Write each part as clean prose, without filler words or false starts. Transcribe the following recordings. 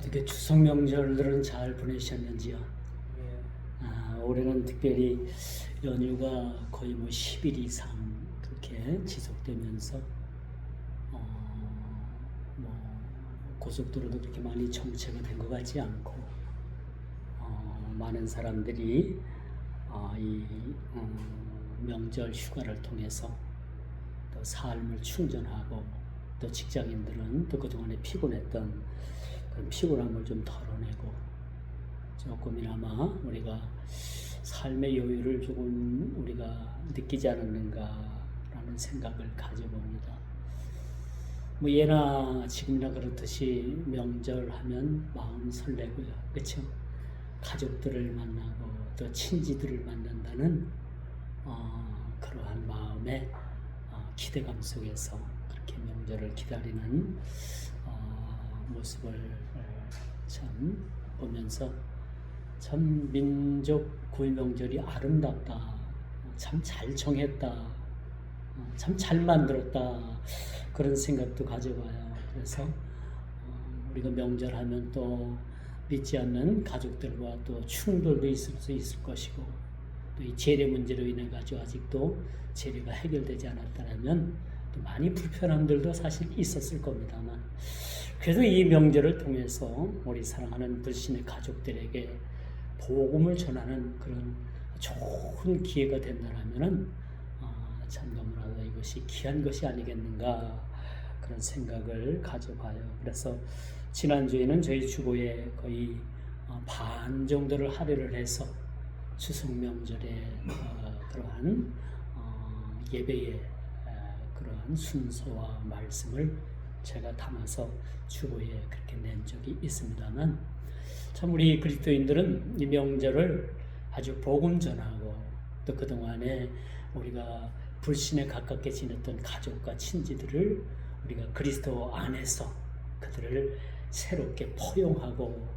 어떻게 추석 명절들은 잘 보내셨는지요? 올해는 특별히 연휴가 거의 10일 이상 그렇게 지속되면서 고속도로도 그렇게 많이 정체가 된 것 같지 않고 많은 사람들이 이 명절 휴가를 통해서 또 삶을 충전하고 또 직장인들은 또 그동안에 피곤했던 그런 피곤함을 좀 덜어내고 조금이나마 우리가 삶의 여유를 조금 우리가 느끼지 않았는가라는 생각을 가져봅니다. 예나 지금이나 그렇듯이 명절하면 마음 설레고요, 그렇죠? 가족들을 만나고 또 친지들을 만난다는 그러한 마음의 기대감 속에서 그렇게 명절을 기다리는 모습을 참 보면서 참 민족 구이명절이 아름답다, 참 잘 정했다, 참 잘 만들었다, 그런 생각도 가져봐요. 그래서 우리가 명절하면 또 믿지 않는 가족들과 또 충돌도 있을 수 있을 것이고, 또 이 재래 문제로 인해 가지고 아직도 재래가 해결되지 않았다면 또 많이 불편함들도 사실 있었을 겁니다만, 그래도 이 명절을 통해서 우리 사랑하는 불신의 가족들에게 복음을 전하는 그런 좋은 기회가 된다면은 참 너무나도 이것이 귀한 것이 아니겠는가, 그런 생각을 가져봐요. 그래서 지난주에는 저희 주보에 거의 반 정도를 할애를 해서 추석 명절에 그러한 예배의 그러한 순서와 말씀을 제가 담아서 주보에 그렇게 낸 적이 있습니다만, 참 우리 그리스도인들은 이 명절을 아주 복음 전하고 또 그동안에 우리가 불신에 가깝게 지냈던 가족과 친지들을 우리가 그리스도 안에서 그들을 새롭게 포용하고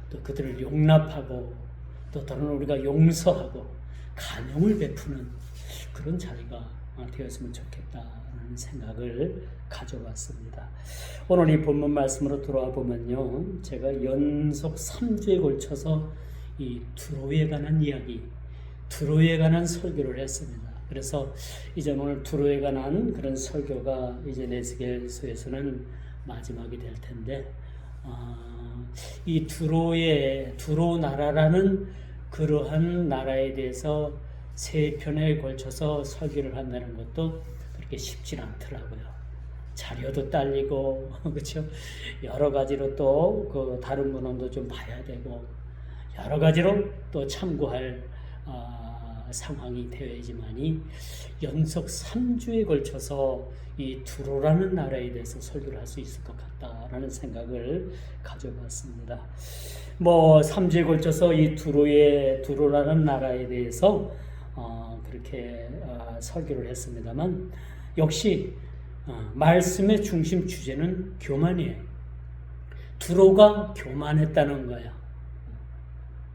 또 그들을 용납하고 또 다른 우리가 용서하고 간용을 베푸는 그런 자리가 되었으면 좋겠다는 생각을 가져봤습니다. 오늘 이 본문 말씀으로 돌아와 보면요, 제가 연속 3주에 걸쳐서 이 두로에 관한 이야기, 두로에 관한 설교를 했습니다. 그래서 이제 오늘 두로에 관한 그런 설교가 이제 에스겔서에서는 마지막이 될 텐데, 이 두로 나라라는 그러한 나라에 대해서 세 편에 걸쳐서 설교를 한다는 것도 그렇게 쉽지 않더라고요. 자료도 딸리고, 그렇죠? 여러 가지로 또 그 다른 문헌도 좀 봐야 되고, 여러 가지로 또 참고할 상황이 되어야지만이 연속 3주에 걸쳐서 이 두로라는 나라에 대해서 설교를 할 수 있을 것 같다라는 생각을 가져봤습니다. 3주에 걸쳐서 이 두로라는 나라에 대해서 그렇게 설교를 했습니다만, 역시 말씀의 중심 주제는 교만이에요. 두로가 교만했다는 거예요.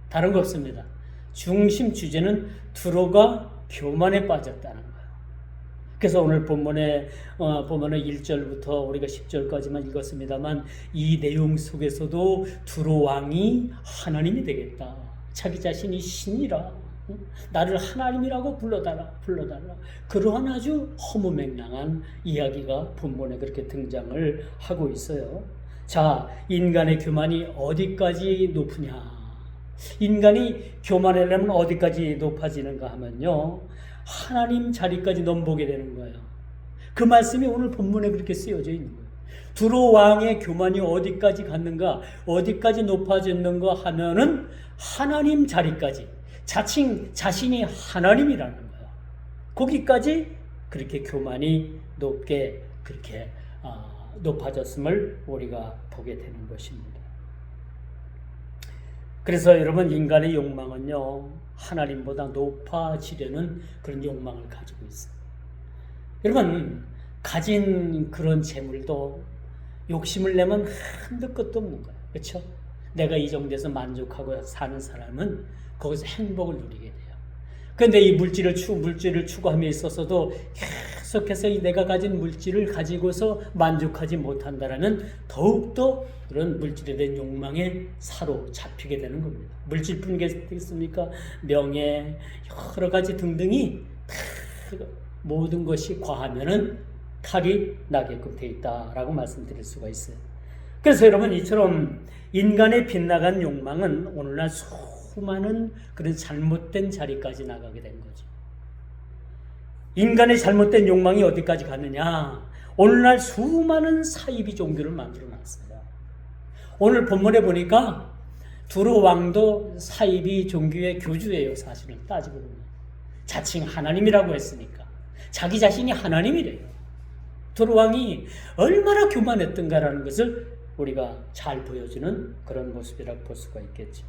다른 거 없습니다. 중심 주제는 두로가 교만에 빠졌다는 거예요. 그래서 오늘 본문에 보면은 1절부터 우리가 10절까지만 읽었습니다만, 이 내용 속에서도 두로 왕이 하나님이 되겠다, 자기 자신이 신이라, 나를 하나님이라고 불러달라, 그러한 아주 허무맹랑한 이야기가 본문에 그렇게 등장을 하고 있어요. 자, 인간의 교만이 어디까지 높으냐, 인간이 교만하려면 어디까지 높아지는가 하면요, 하나님 자리까지 넘보게 되는 거예요. 그 말씀이 오늘 본문에 그렇게 쓰여져 있는 거예요. 두로 왕의 교만이 어디까지 갔는가, 어디까지 높아졌는가 하면은 하나님 자리까지, 자신이 하나님이라는 거예요. 거기까지 그렇게 교만이 높게 그렇게 높아졌음을 우리가 보게 되는 것입니다. 그래서 여러분, 인간의 욕망은요, 하나님보다 높아지려는 그런 욕망을 가지고 있어요. 여러분, 가진 그런 재물도 욕심을 내면 한도 끝도 없는 거예요. 그렇죠? 내가 이 정도에서 만족하고 사는 사람은 거기서 행복을 누리게 돼요. 그런데 이 물질을 추구함에 있어서도 계속해서 내가 가진 물질을 가지고서 만족하지 못한다라면 더욱더 그런 물질에 대한 욕망에 사로잡히게 되는 겁니다. 물질뿐이겠습니까? 명예, 여러 가지 등등이 다 모든 것이 과하면은 탈이 나게끔 돼 있다라고 말씀드릴 수가 있어요. 그래서 여러분, 이처럼 인간의 빗나간 욕망은 오늘날 수많은 그런 잘못된 자리까지 나가게 된 거죠. 인간의 잘못된 욕망이 어디까지 갔느냐? 오늘날 수많은 사이비 종교를 만들어 놨어요. 오늘 본문에 보니까 두루 왕도 사이비 종교의 교주예요. 사실은 따지고 보면 자칭 하나님이라고 했으니까 자기 자신이 하나님이래요. 두루 왕이 얼마나 교만했던가라는 것을 우리가 잘 보여주는 그런 모습이라고 볼 수가 있겠죠.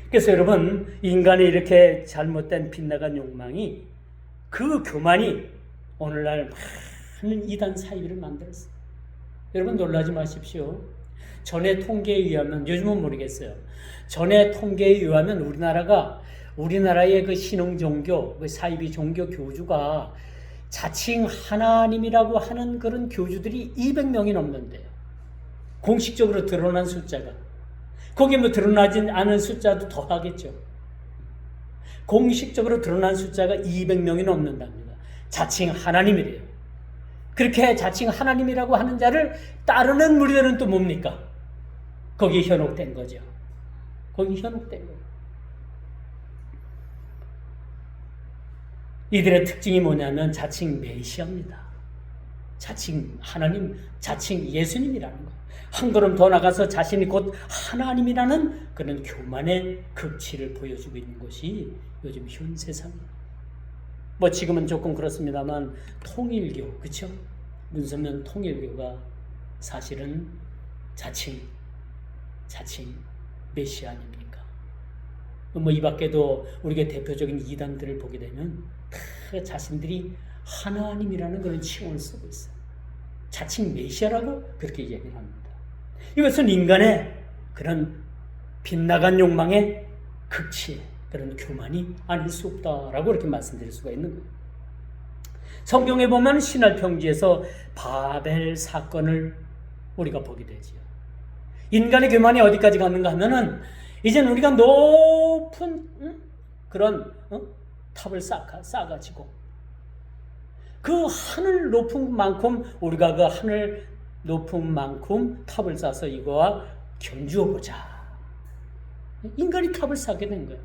그래서 여러분, 인간의 이렇게 잘못된 빗나간 욕망이, 그 교만이 오늘날 많은 이단 사이비를 만들었어요. 여러분, 놀라지 마십시오. 전에 통계에 의하면, 요즘은 모르겠어요. 전에 통계에 의하면 우리나라의 그 신흥 종교, 그 사이비 종교 교주가 자칭 하나님이라고 하는 그런 교주들이 200명이 넘는데요. 공식적으로 드러난 숫자가. 거기에 뭐 드러나지 않은 숫자도 더 하겠죠. 공식적으로 드러난 숫자가 200명이 넘는답니다. 자칭 하나님이래요. 그렇게 자칭 하나님이라고 하는 자를 따르는 무리들은 또 뭡니까? 거기에 현혹된 거죠. 거기 현혹된 거예요. 이들의 특징이 뭐냐면 자칭 메시아입니다. 자칭 하나님, 자칭 예수님이라는 거. 한 걸음 더 나가서 자신이 곧 하나님이라는 그런 교만의 극치를 보여주고 있는 것이 요즘 현 세상입니다. 뭐 지금은 조금 그렇습니다만 통일교, 그렇죠? 문선명 통일교가 사실은 자칭 메시아 아닙니까? 뭐 이 밖에도 우리가 대표적인 이단들을 보게 되면 다 자신들이 하나님이라는 그런 칭호를 쓰고 있어요. 자칭 메시아라고 그렇게 얘기를 합니다. 이것은 인간의 그런 빗나간 욕망의 극치의 그런 교만이 아닐 수 없다라고 이렇게 말씀드릴 수가 있는 거예요. 성경에 보면 신할 평지에서 바벨 사건을 우리가 보게 되지요. 인간의 교만이 어디까지 갔는가 하면은 이제는 우리가 높은 그런 탑을 쌓아가지고 그 하늘 높은 만큼 우리가 그 하늘 높은 만큼 탑을 쌓아서 이거와 견주어보자. 인간이 탑을 쌓게 된 거예요.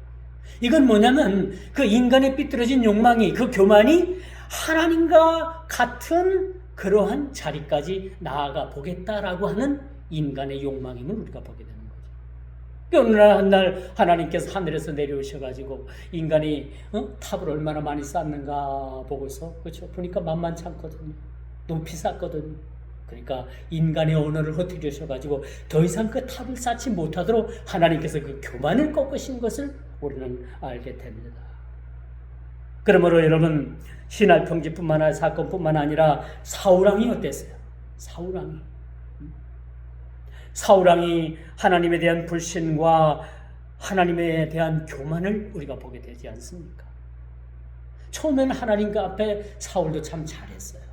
이건 뭐냐면 그 인간의 삐뚤어진 욕망이, 그 교만이 하나님과 같은 그러한 자리까지 나아가 보겠다라고 하는 인간의 욕망임을 우리가 보게 되는 거죠. 어느 날 한 날 하나님께서 하늘에서 내려오셔가지고 인간이 탑을 얼마나 많이 쌓는가 보고서, 그렇죠? 보니까 만만치 않거든요. 높이 쌓거든요. 그러니까 인간의 언어를 흩어주셔가지고 더 이상 그 탑을 쌓지 못하도록 하나님께서 그 교만을 꺾으신 것을 우리는 알게 됩니다. 그러므로 여러분, 신할 평지뿐만 아니라 사건뿐만 아니라 사울왕이 어땠어요? 사울왕이 하나님에 대한 불신과 하나님에 대한 교만을 우리가 보게 되지 않습니까? 처음에는 하나님과 앞에 사울도 참 잘했어요.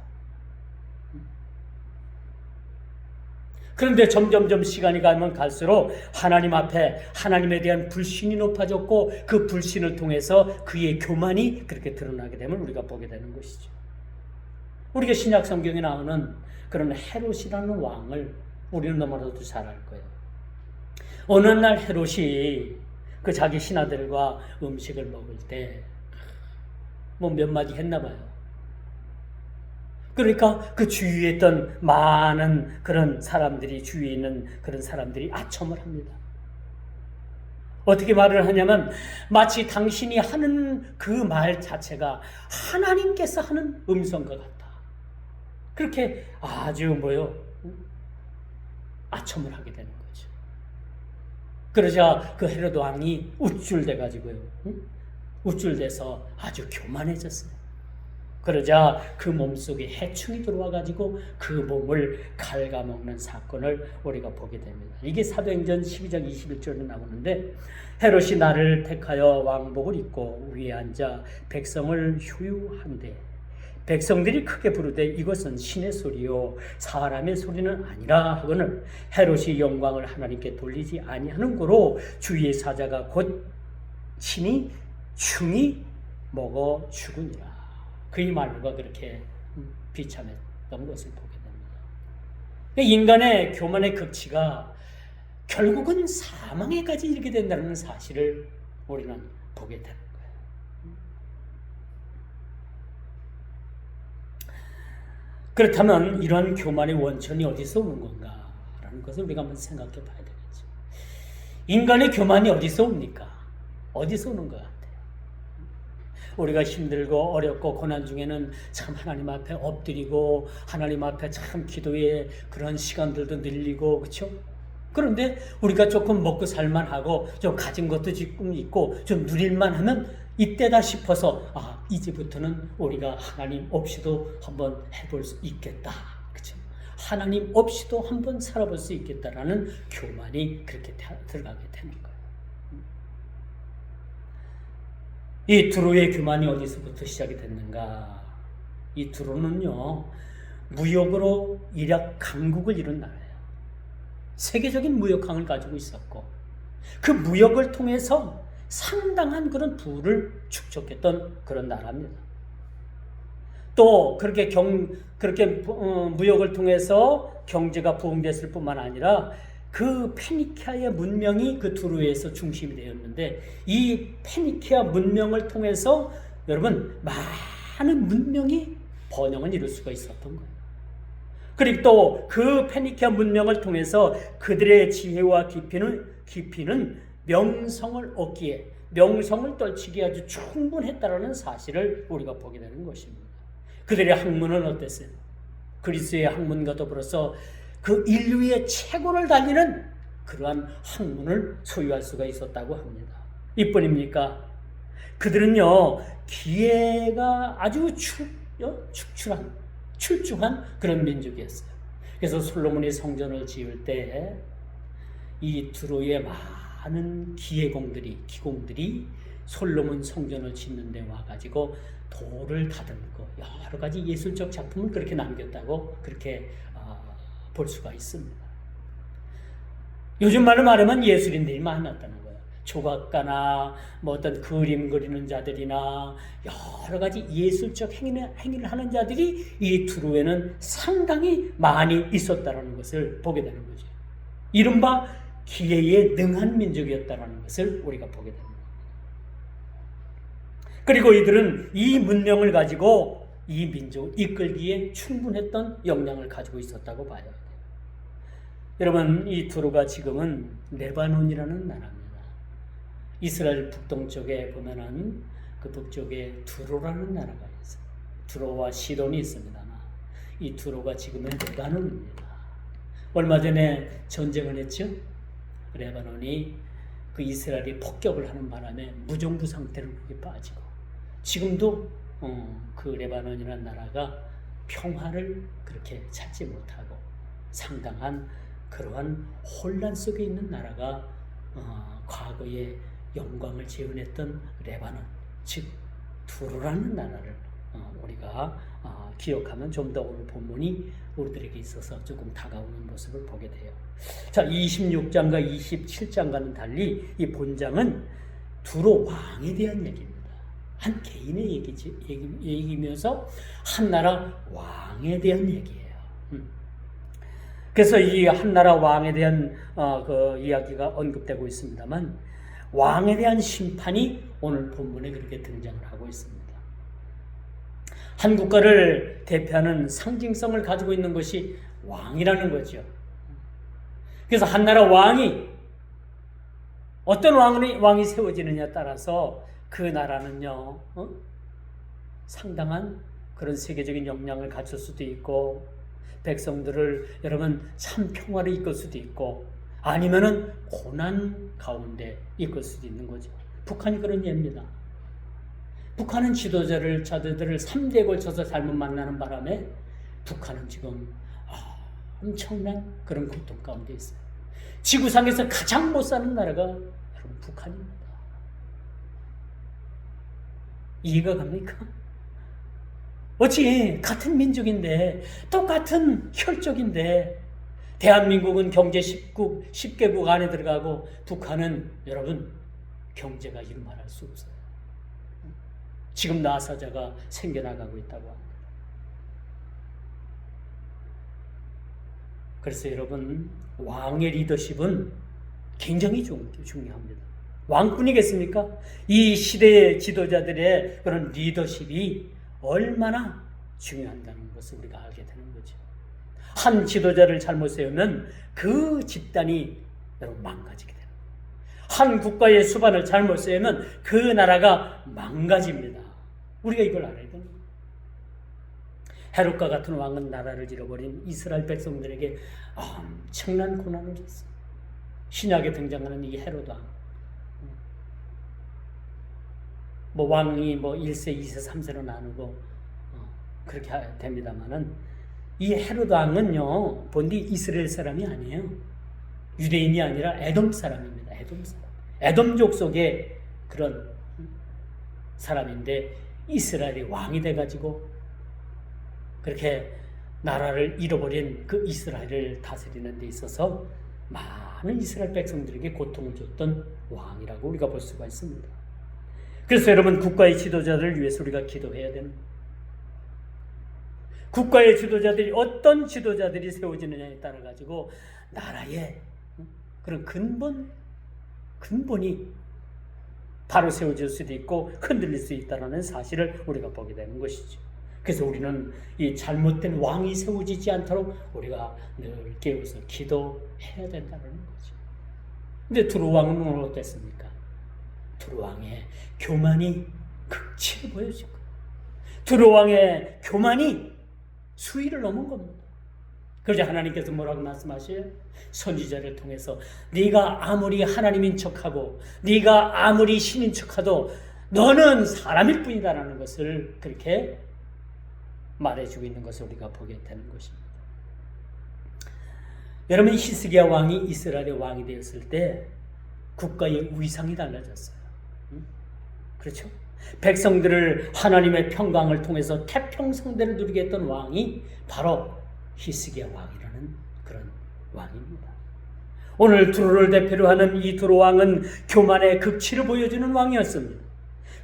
그런데 점점점 시간이 가면 갈수록 하나님 앞에 하나님에 대한 불신이 높아졌고 그 불신을 통해서 그의 교만이 그렇게 드러나게 되면 우리가 보게 되는 것이죠. 우리가 신약 성경에 나오는 그런 헤롯이라는 왕을 우리는 너무나도 잘 알 거예요. 어느 날 헤롯이 그 자기 신하들과 음식을 먹을 때 뭐 몇 마디 했나 봐요. 그러니까 그 주위에 있던 많은 그런 사람들이, 주위에 있는 그런 사람들이 아첨을 합니다. 어떻게 말을 하냐면 마치 당신이 하는 그 말 자체가 하나님께서 하는 음성과 같다. 그렇게 아주 아첨을 하게 되는 거죠. 그러자 그 헤롯 왕이 우쭐대 가지고요. 우쭐대서 아주 교만해졌어요. 그러자 그 몸속에 해충이 들어와 가지고 그 몸을 갉아먹는 사건을 우리가 보게 됩니다. 이게 사도행전 12장 21절에 나오는데, 헤롯이 나를 택하여 왕복을 입고 위에 앉아 백성을 휴유한데 백성들이 크게 부르되 이것은 신의 소리요 사람의 소리는 아니라 하거늘 헤롯이 영광을 하나님께 돌리지 아니하는 고로 주의 사자가 곧 친히 충이 먹어 죽으니라. 그의 말로가 그렇게 비참했던 것을 보게 됩니다. 인간의 교만의 극치가 결국은 사망에까지 이르게 된다는 사실을 우리는 보게 됩니다. 그렇다면 이러한 교만의 원천이 어디서 오는 건가? 라는 것을 우리가 한번 생각해 봐야 되겠죠. 인간의 교만이 어디서 옵니까? 어디서 오는 것 같아요? 우리가 힘들고 어렵고 고난 중에는 참 하나님 앞에 엎드리고 하나님 앞에 참 기도의 그런 시간들도 늘리고 그렇죠? 그런데 우리가 조금 먹고 살만하고 좀 가진 것도 지금 있고 좀 누릴만 하면 이때다 싶어서 이제부터는 우리가 하나님 없이도 한번 해볼 수 있겠다. 그렇죠? 하나님 없이도 한번 살아볼 수 있겠다라는 교만이 그렇게 들어가게 되는 거예요. 이 두로의 교만이 어디서부터 시작이 됐는가? 이 두로는요, 무역으로 이rak 강국을 이룬 나라예요. 세계적인 무역항을 가지고 있었고, 그 무역을 통해서 상당한 그런 부를 축적했던 그런 나라입니다. 또 그렇게 무역을 통해서 경제가 부흥됐을 뿐만 아니라 그 페니키아의 문명이 그 두로에서 중심이 되었는데 이 페니키아 문명을 통해서 여러분 많은 문명이 번영을 이룰 수가 있었던 거예요. 그리고 또 그 페니키아 문명을 통해서 그들의 지혜와 깊이는 명성을 얻기에 명성을 떨치기에 아주 충분했다라는 사실을 우리가 보게 되는 것입니다. 그들의 학문은 어땠어요? 그리스의 학문과 더불어서 그 인류의 최고를 달리는 그러한 학문을 소유할 수가 있었다고 합니다. 이뿐입니까? 그들은요 기회가 아주 출중한 그런 민족이었어요. 그래서 솔로몬이 성전을 지을 때 이 두로의 많은 기공들이 솔로몬 성전을 짓는 데 와가지고 돌을 다듬고 여러 가지 예술적 작품을 그렇게 남겼다고 그렇게 볼 수가 있습니다. 요즘 말로 말하면 예술인들이 많았다는 거예요. 조각가나 어떤 그림 그리는 자들이나 여러 가지 예술적 행위를 하는 자들이 이 두로에는 상당히 많이 있었다는 것을 보게 되는 거죠. 이른바 기회에 능한 민족이었다는 것을 우리가 보게 됩니다. 그리고 이들은 이 문명을 가지고 이 민족을 이끌기에 충분했던 역량을 가지고 있었다고 봐야 돼요. 여러분, 이 두로가 지금은 레바논이라는 나라입니다. 이스라엘 북동쪽에 보면은 그 북쪽에 두로라는 나라가 있어요. 두로와 시돈이 있습니다만 이 두로가 지금은 레바논입니다. 얼마 전에 전쟁을 했죠. 레바논이 그 이스라엘이 폭격을 하는 바람에 무정부 상태로 빠지고 지금도 그 레바논이라는 나라가 평화를 그렇게 찾지 못하고 상당한 그러한 혼란 속에 있는 나라가 과거에 영광을 재현했던 레바논, 즉 두로라는 나라를 우리가 기억하면 좀 더 오늘 본문이 우리들에게 있어서 조금 다가오는 모습을 보게 돼요. 자, 26장과 27장과는 달리 이 본장은 두로 왕에 대한 얘기입니다. 한 개인의 얘기면서 한 나라 왕에 대한 얘기예요. 그래서 이 한 나라 왕에 대한 그 이야기가 언급되고 있습니다만 왕에 대한 심판이 오늘 본문에 그렇게 등장을 하고 있습니다. 한 국가를 대표하는 상징성을 가지고 있는 것이 왕이라는 거죠. 그래서 한 나라 왕이 어떤 왕이 세워지느냐에 따라서 그 나라는요 상당한 그런 세계적인 역량을 갖출 수도 있고 백성들을 여러분 참 평화를 이끌 수도 있고 아니면은 고난 가운데 이끌 수도 있는 거죠. 북한이 그런 예입니다. 북한은 지도자들을 3대에 걸쳐서 잘못 만나는 바람에 북한은 지금 엄청난 그런 고통 가운데 있어요. 지구상에서 가장 못 사는 나라가 여러분 북한입니다. 이해가 갑니까? 어찌 같은 민족인데 똑같은 혈족인데 대한민국은 경제 10개국 안에 들어가고 북한은 여러분 경제가 이루 말할 수 없어요. 지금 나사자가 생겨나가고 있다고 합니다. 그래서 여러분 왕의 리더십은 굉장히 중요합니다. 왕뿐이겠습니까? 이 시대의 지도자들의 그런 리더십이 얼마나 중요한다는 것을 우리가 알게 되는 거죠. 한 지도자를 잘못 세우면 그 집단이 여러분 망가지게 됩니다. 한 국가의 수반을 잘못 세우면 그 나라가 망가집니다. 우리가 이걸 알아야 됩니다. 헤롯과 같은 왕은 나라를 잃어버린 이스라엘 백성들에게 엄청난 고난을 줬어요. 신약에 등장하는 이 헤롯 왕, 왕이 1세, 2세, 3세로 나누고 그렇게 됩니다만은 이 헤롯 왕은요 본디 이스라엘 사람이 아니에요. 유대인이 아니라 에돔 사람입니다. 에돔 사람, 에돔족 속의 그런 사람인데 이스라엘이 왕이 돼가지고 그렇게 나라를 잃어버린 그 이스라엘을 다스리는 데 있어서 많은 이스라엘 백성들에게 고통을 줬던 왕이라고 우리가 볼 수가 있습니다. 그래서 여러분 국가의 지도자들을 위해서 우리가 기도해야 되는 거예요. 국가의 지도자들이 어떤 지도자들이 세워지느냐에 따라 가지고 나라의 그런 근본이 바로 세워질 수도 있고 흔들릴 수 있다는 사실을 우리가 보게 되는 것이죠. 그래서 우리는 이 잘못된 왕이 세워지지 않도록 우리가 늘 깨워서 기도해야 된다는 거죠. 근데 두루 왕은 오늘 어땠습니까? 두루 왕의 교만이 극치를 보여주고 두루 왕의 교만이 수위를 넘은 겁니다. 그러자 하나님께서 뭐라고 말씀하셔요? 선지자를 통해서 네가 아무리 하나님인 척하고 네가 아무리 신인 척하도 너는 사람일 뿐이다라는 것을 그렇게 말해주고 있는 것을 우리가 보게 되는 것입니다. 여러분 히스기야 왕이 이스라엘의 왕이 되었을 때 국가의 위상이 달라졌어요. 그렇죠? 백성들을 하나님의 평강을 통해서 태평성대를 누리게 했던 왕이 바로 히스기야 왕이라는 그런 왕입니다. 오늘 두루를 대표로 하는 이 두루 왕은 교만의 극치를 보여주는 왕이었습니다.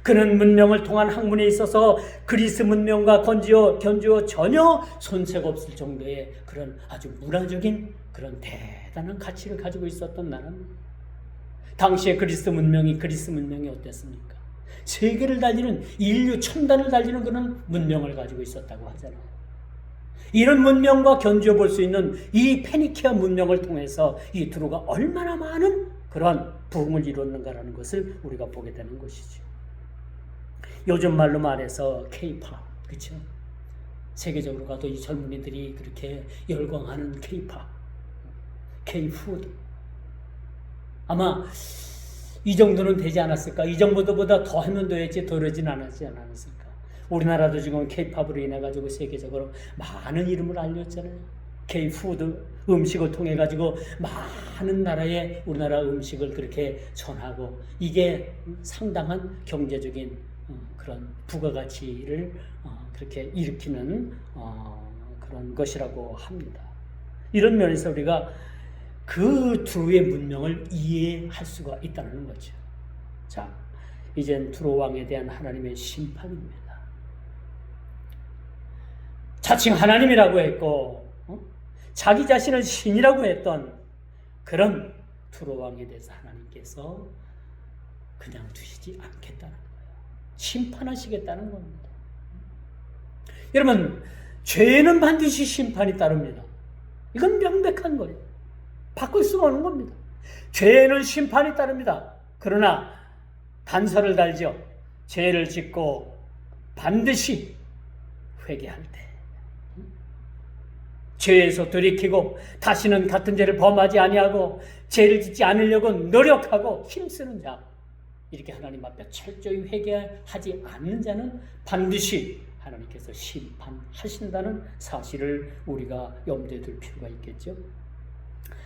그는 문명을 통한 학문에 있어서 그리스 문명과 견주어 전혀 손색 없을 정도의 그런 아주 문화적인 그런 대단한 가치를 가지고 있었던 나라입니다. 당시에 그리스 문명이 어땠습니까? 세계를 달리는 인류 첨단을 달리는 그런 문명을 가지고 있었다고 하잖아요. 이런 문명과 견주어 볼 수 있는 이 페니키아 문명을 통해서 이 두루가 얼마나 많은 그런 부흥을 이뤘는가라는 것을 우리가 보게 되는 것이죠. 요즘 말로 말해서 K-팝, 그렇죠? 세계적으로 가도 이 젊은이들이 그렇게 열광하는 K-팝, K-푸드. 아마 이 정도는 되지 않았을까? 이 정도보다 더 하면 되지 덜하진 않았지 않았을까? 우리나라도 지금 K-팝으로 인해 가지고 세계적으로 많은 이름을 알렸잖아요. K-푸드 음식을 통해 가지고 많은 나라의 우리나라 음식을 그렇게 전하고 이게 상당한 경제적인 그런 부가가치를 그렇게 일으키는 그런 것이라고 합니다. 이런 면에서 우리가 그 두루의 문명을 이해할 수가 있다는 거죠. 자, 이젠 두루 왕에 대한 하나님의 심판입니다. 자칭 하나님이라고 했고 자기 자신을 신이라고 했던 그런 두루 왕에 대해서 하나님께서 그냥 두시지 않겠다는 거예요. 심판하시겠다는 겁니다. 여러분, 죄는 반드시 심판이 따릅니다. 이건 명백한 거예요. 바꿀 수가 없는 겁니다. 죄는 심판이 따릅니다. 그러나 단서를 달죠. 죄를 짓고 반드시 회개할 때 죄에서 돌이키고 다시는 같은 죄를 범하지 아니하고 죄를 짓지 않으려고 노력하고 힘쓰는 자, 이렇게 하나님 앞에 철저히 회개하지 않는 자는 반드시 하나님께서 심판하신다는 사실을 우리가 염두에 둘 필요가 있겠죠.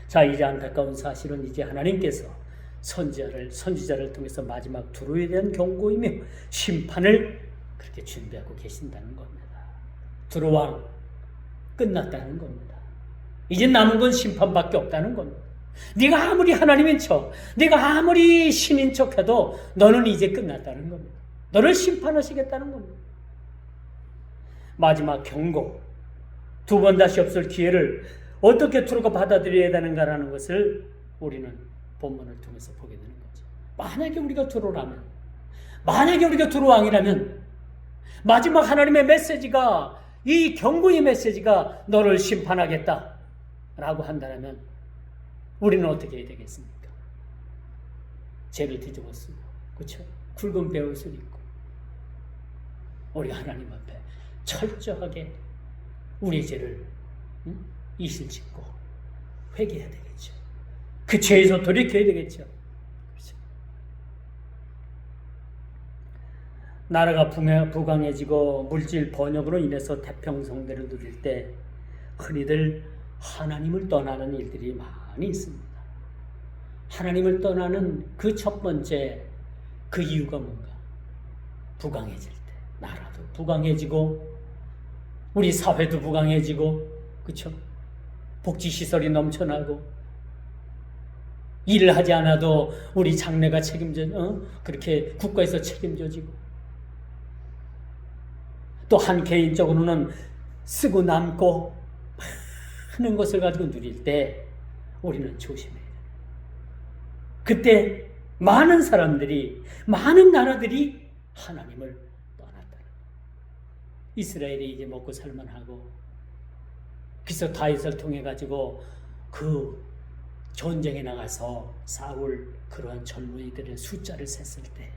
자, 이제 안타까운 사실은 이제 하나님께서 선지자를 통해서 마지막 두루에 대한 경고이며 심판을 그렇게 준비하고 계신다는 겁니다. 두로왕 끝났다는 겁니다. 이제 남은 건 심판밖에 없다는 겁니다. 네가 아무리 하나님인 척, 네가 아무리 신인 척해도 너는 이제 끝났다는 겁니다. 너를 심판하시겠다는 겁니다. 마지막 경고, 두 번 다시 없을 기회를 어떻게 두루가 받아들여야 되는가라는 것을 우리는 본문을 통해서 보게 되는 거죠. 만약에 우리가 두루라면, 만약에 우리가 두루왕이라면 마지막 하나님의 메시지가, 이 경고의 메시지가 너를 심판하겠다라고 한다면 우리는 어떻게 해야 되겠습니까? 죄를 뒤집어 쓰고, 그렇죠? 굵은 베옷을 입고 우리 하나님 앞에 철저하게 우리 죄를 이실 짓고 회개해야 되겠죠. 그 죄에서 돌이켜야 되겠죠. 그렇죠? 나라가 부강해지고 물질 번영으로 인해서 태평성대를 누릴 때 흔히들 하나님을 떠나는 일들이 많이 있습니다. 하나님을 떠나는 그 첫 번째 그 이유가 뭔가? 부강해질 때 나라도 부강해지고 우리 사회도 부강해지고, 그렇죠? 복지시설이 넘쳐나고 일을 하지 않아도 우리 장래가 그렇게 국가에서 책임져지고, 또 한 개인적으로는 쓰고 남고 많은 것을 가지고 누릴 때 우리는 조심해야 돼요. 그때 많은 사람들이, 많은 나라들이 하나님을 떠났다. 이스라엘이 이제 먹고 살만하고, 그래서 다윗을 통해 가지고 그 전쟁에 나가서 싸울 그러한 젊은이들의 숫자를 셌을 때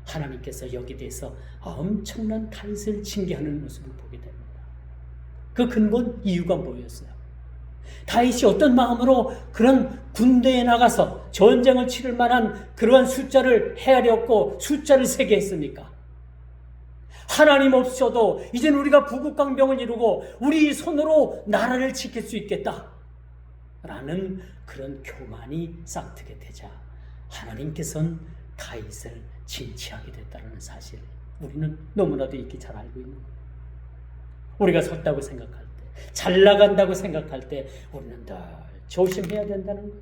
하나님께서 여기에 대해서 엄청난 다윗을 징계하는 모습을 보게 됩니다. 그 근본 이유가 뭐였어요? 다윗이 어떤 마음으로 그런 군대에 나가서 전쟁을 치를 만한 그러한 숫자를 헤아렸고 숫자를 세게 했습니까? 하나님 없어도 이제는 우리가 부국강병을 이루고 우리 손으로 나라를 지킬 수 있겠다 라는 그런 교만이 싹트게 되자 하나님께서는 다윗을 진치하게 됐다는 사실, 우리는 너무나도 익히 잘 알고 있는 거예요. 우리가 섰다고 생각할 때, 잘 나간다고 생각할 때 우리는 늘 조심해야 된다는 거예요.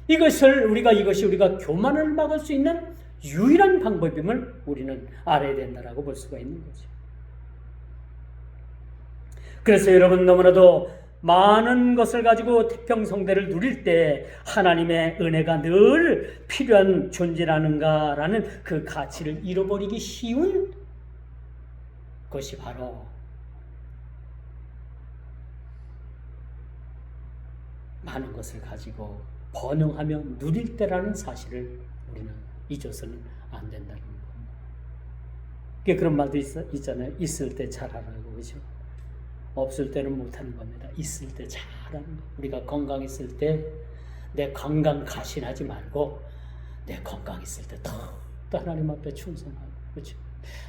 이것이 우리가 교만을 막을 수 있는 유일한 방법임을 우리는 알아야 된다라고 볼 수가 있는 거죠. 그래서 여러분, 너무나도 많은 것을 가지고 태평성대를 누릴 때 하나님의 은혜가 늘 필요한 존재라는가라는 그 가치를 잃어버리기 쉬운 것이 바로 많은 것을 가지고 번영하며 누릴 때라는 사실을 우리는 잊어서는 안 된다는 겁니다. 그런 말도 있잖아요. 있을 때 잘하라고, 그렇죠? 없을 때는 못하는 겁니다. 있을 때 잘하는 거. 우리가 건강했을 때 내 건강 가신하지 말고 내 건강 있을 때 더 하나님 앞에 충성하고, 그렇죠?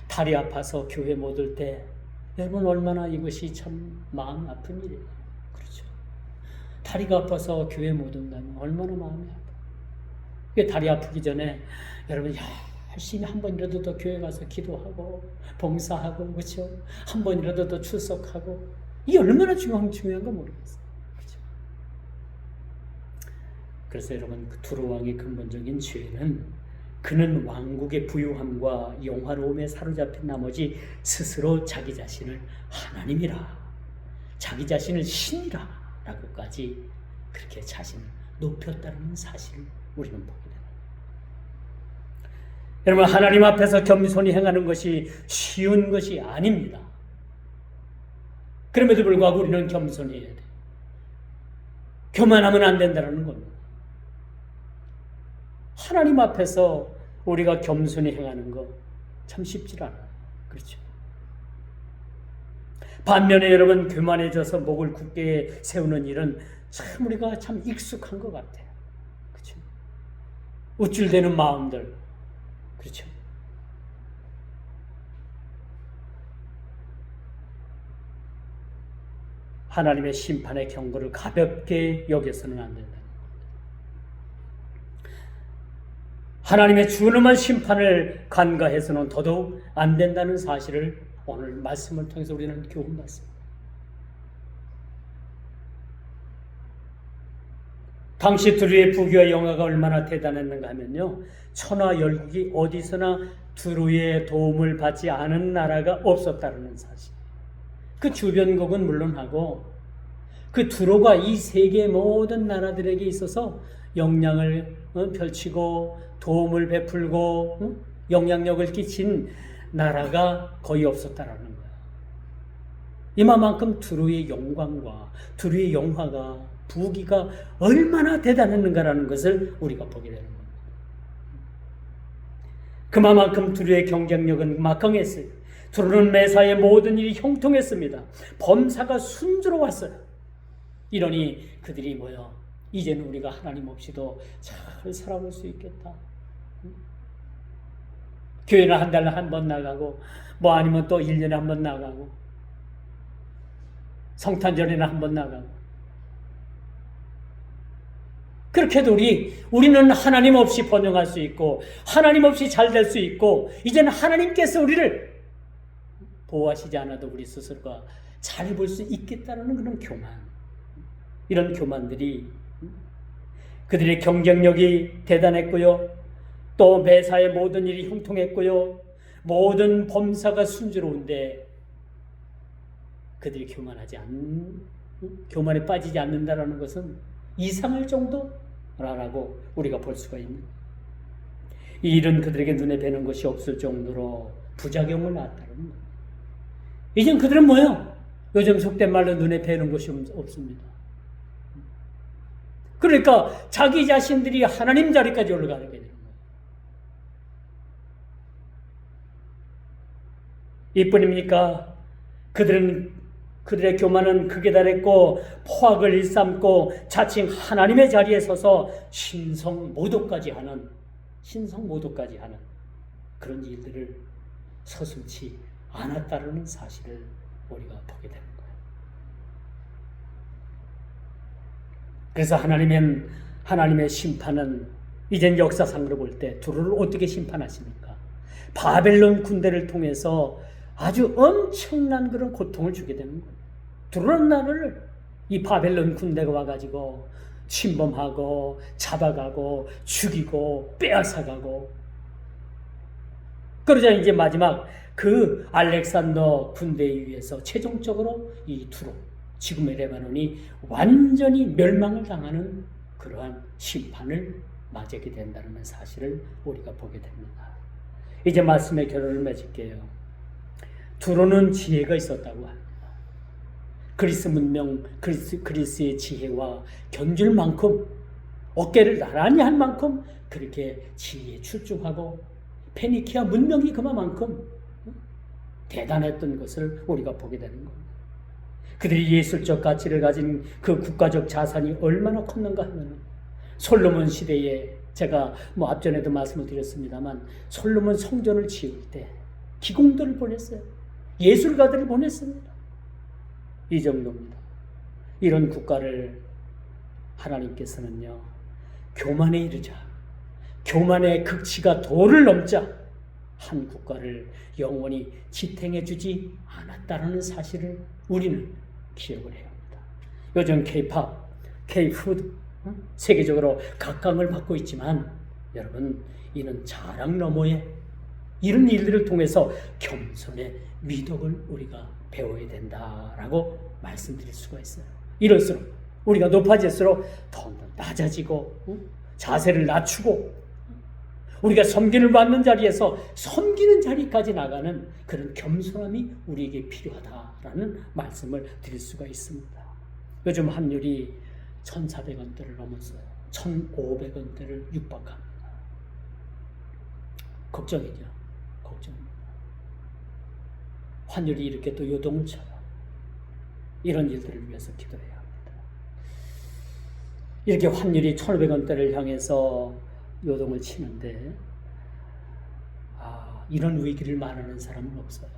다리 아파서 교회 못 올 때 여러분 얼마나 이것이 참 마음 아픈 일이에요. 그렇죠? 다리가 아파서 교회 못 온다면 얼마나 마음이 아파요. 다리 아프기 전에 여러분 열심히 한 번이라도 더 교회 가서 기도하고 봉사하고, 그렇죠? 한 번이라도 더 출석하고, 이게 얼마나 중요한가 모르겠어요. 그렇죠? 그래서 여러분, 그 두루왕의 근본적인 죄는 그는 왕국의 부유함과 영화로움에 사로잡힌 나머지 스스로 자기 자신을 하나님이라, 자기 자신을 신이라 라고까지 그렇게 자신을 높였다는 사실을 우리는 보게 됩니다. 여러분, 하나님 앞에서 겸손히 행하는 것이 쉬운 것이 아닙니다. 그럼에도 불구하고 우리는 겸손히 해야 돼요. 교만하면 안 된다는 겁니다. 하나님 앞에서 우리가 겸손히 행하는 거 참 쉽지 않아요. 그렇죠? 반면에 여러분, 교만해져서 목을 굳게 세우는 일은 참 우리가 참 익숙한 것 같아요. 그렇죠? 우쭐대는 마음들, 그렇죠? 하나님의 심판의 경고를 가볍게 여겨서는 안 된다. 하나님의 준엄한 심판을 간과해서는 더더욱 안 된다는 사실을 오늘 말씀을 통해서 우리는 교훈받습니다. 당시 두루의 부귀와 영화가 얼마나 대단했는가 하면요, 천하 열국이 어디서나 두루의 도움을 받지 않은 나라가 없었다는 사실. 그 주변국은 물론하고 그 두루가 이 세계 모든 나라들에게 있어서 영향을 펼치고 도움을 베풀고 영향력을 끼친 나라가 거의 없었다라는 거예요. 이만큼 두루의 영광과 두루의 영화가 부귀가 얼마나 대단했는가라는 것을 우리가 보게 되는 겁니다. 그만큼 두루의 경쟁력은 막강했어요. 두루는 매사의 모든 일이 형통했습니다. 범사가 순조로웠어요. 이러니 그들이 뭐요? 이제는 우리가 하나님 없이도 잘 살아볼 수 있겠다. 교회는 한 달에 한 번 나가고 뭐 아니면 또 1년에 한 번 나가고 성탄절에는 한 번 나가고 그렇게 해도 우리는 하나님 없이 번영할 수 있고 하나님 없이 잘 될 수 있고 이제는 하나님께서 우리를 보호하시지 않아도 우리 스스로가 잘 볼 수 있겠다는 그런 교만, 이런 교만들이 그들의 경쟁력이 대단했고요, 또 매사의 모든 일이 형통했고요, 모든 범사가 순조로운데 그들이 교만에 빠지지 않는다라는 것은 이상할 정도라고 우리가 볼 수가 있는, 이 일은 그들에게 눈에 뵈는 것이 없을 정도로 부작용을 낳았다는 거예요. 이젠 그들은 뭐예요? 요즘 속된 말로 눈에 뵈는 것이 없습니다. 그러니까 자기 자신들이 하나님 자리까지 올라가게 되는 거예요. 이뿐입니까? 그들의 교만은 극에 달했고 포악을 일삼고 자칭 하나님의 자리에 서서 신성모독까지 하는 그런 일들을 서슴지 않았다는 사실을 우리가 보게 되는 거예요. 그래서 하나님의 심판은 이젠 역사상으로 볼 때 두루를 어떻게 심판하십니까? 바벨론 군대를 통해서 아주 엄청난 그런 고통을 주게 되는 거예요. 두루라는 나라를 이 바벨론 군대가 와가지고 침범하고 잡아가고 죽이고 빼앗아가고, 그러자 이제 마지막 그 알렉산더 군대에 의해서 최종적으로 이 두루, 지금의 레바논이 완전히 멸망을 당하는 그러한 심판을 맞게 된다는 사실을 우리가 보게 됩니다. 이제 말씀의 결론을 맺을게요. 두루는 지혜가 있었다고 합니다. 그리스 문명, 그리스의 지혜와 견줄 만큼, 어깨를 나란히 한 만큼 그렇게 지혜에 출중하고 페니키아 문명이 그만큼 대단했던 것을 우리가 보게 되는 겁니다. 그들이 예술적 가치를 가진 그 국가적 자산이 얼마나 컸는가 하면 솔로몬 시대에, 제가 앞전에도 말씀을 드렸습니다만, 솔로몬 성전을 지을 때 기공들을 보냈어요. 예술가들을 보냈습니다. 이 정도입니다. 이런 국가를 하나님께서는요, 교만에 이르자, 교만의 극치가 도를 넘자 한 국가를 영원히 지탱해 주지 않았다는 사실을 우리는 기억을 해야 합니다. 요즘 K-팝, K-푸드 세계적으로 각광을 받고 있지만 여러분, 이는 자랑 너머에 이런 일들을 통해서 겸손의 미덕을 우리가 배워야 된다라고 말씀드릴 수가 있어요. 이럴수록 우리가 높아질수록 더 낮아지고 자세를 낮추고 우리가 섬기를 받는 자리에서 섬기는 자리까지 나가는 그런 겸손함이 우리에게 필요하다라는 말씀을 드릴 수가 있습니다. 요즘 환율이 1,400원대를 넘었어요. 1,500원대를 육박합니다. 걱정이죠. 걱정입니다. 환율이 이렇게 또 요동을 쳐요. 이런 일들을 위해서 기도해야 합니다. 이렇게 환율이 1,500원대를 향해서 요동을 치는데 이런 위기를 말하는 사람은 없어요.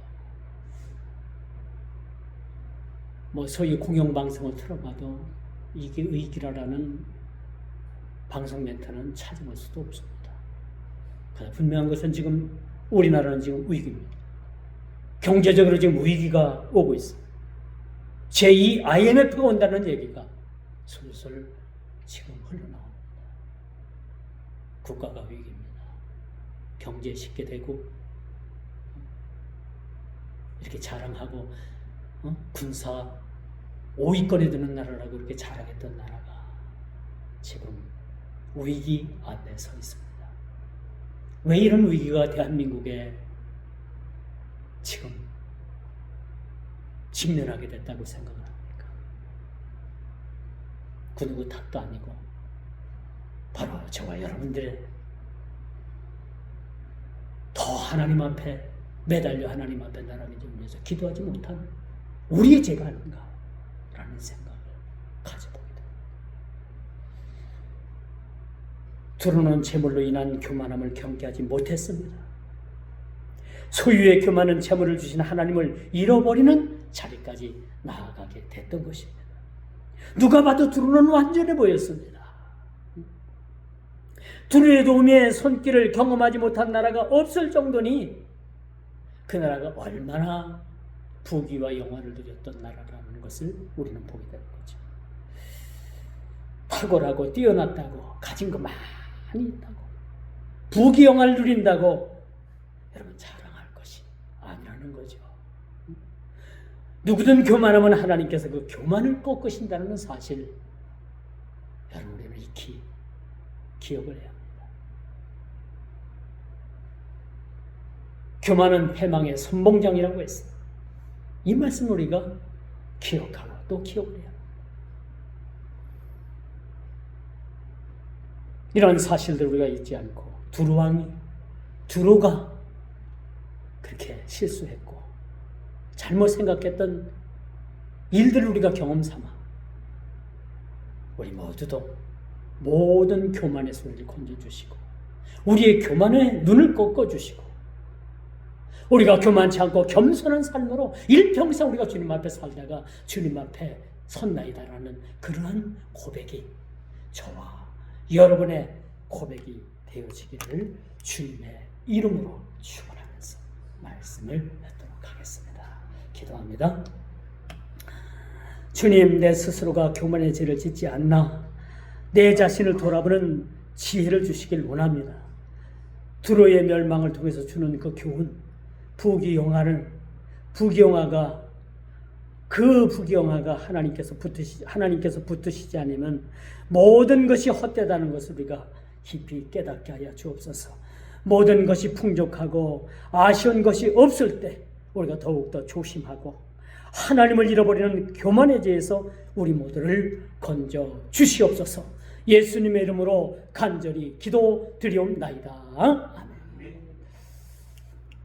소위 공영방송을 틀어봐도 이게 위기라는 방송 멘트는 찾아볼 수도 없습니다. 분명한 것은 지금 우리나라는 지금 위기입니다. 경제적으로 지금 위기가 오고 있어. 제2 IMF가 온다는 얘기가 술술 지금 흘러나옵니다. 국가가 위기입니다. 경제 쉽게 되고 이렇게 자랑하고 군사 5위권에 드는 나라라고 이렇게 자랑했던 나라가 지금 위기 앞에 서 있습니다. 왜 이런 위기가 대한민국에 지금 직면하게 됐다고 생각을 합니까? 그 누구 탓도 아니고 바로 저와 여러분들의 더 하나님 앞에 매달려 하나님 앞에 나라를 좀 위해서 기도하지 못한 우리의 죄가 아닌가라는 생각을 가져보게 됩니다. 드러난 재물로 인한 교만함을 경계하지 못했습니다. 소유의 교만은 재물을 주신 하나님을 잃어버리는 자리까지 나아가게 됐던 것입니다. 누가 봐도 두루는 완전해 보였습니다. 두루의 도움에 손길을 경험하지 못한 나라가 없을 정도니 그 나라가 얼마나 부귀와 영화를 누렸던 나라라는 것을 우리는 보게 되는 거죠. 탁월하고 뛰어났다고 가진 거 많이 있다고 부귀 영화를 누린다고 여러분 자랑할 것이 아니라는 거죠. 누구든 교만하면 하나님께서 그 교만을 꺾으신다는 사실 여러분 우리는 익히 기억을 해야 합니다. 교만은 패망의 선봉장이라고 했어요. 이 말씀 우리가 기억하고 또 기억을 해야 합니다. 이런 사실들 우리가 잊지 않고 두로가 그렇게 실수했고 잘못 생각했던 일들을 우리가 경험 삼아 우리 모두도 모든 교만의 소리를 건져주시고 우리의 교만에 눈을 꺾어주시고 우리가 교만치 않고 겸손한 삶으로 일평생 우리가 주님 앞에 살다가 주님 앞에 섰나이다라는 그러한 고백이 저와 여러분의 고백이 되어지기를 주님의 이름으로 축원하면서 말씀을 맺도록 하겠습니다. 기도합니다. 주님, 내 스스로가 교만의 죄를 짓지 않나 내 자신을 돌아보는 지혜를 주시길 원합니다. 두로의 멸망을 통해서 주는 그 교훈, 부귀영화가 하나님께서 붙으시지 않으면 모든 것이 헛되다는 것을 우리가 깊이 깨닫게 하여 주옵소서. 모든 것이 풍족하고 아쉬운 것이 없을 때 우리가 더욱더 조심하고 하나님을 잃어버리는 교만의 죄에서 우리 모두를 건져 주시옵소서. 예수님의 이름으로 간절히 기도드리옵나이다. 아멘.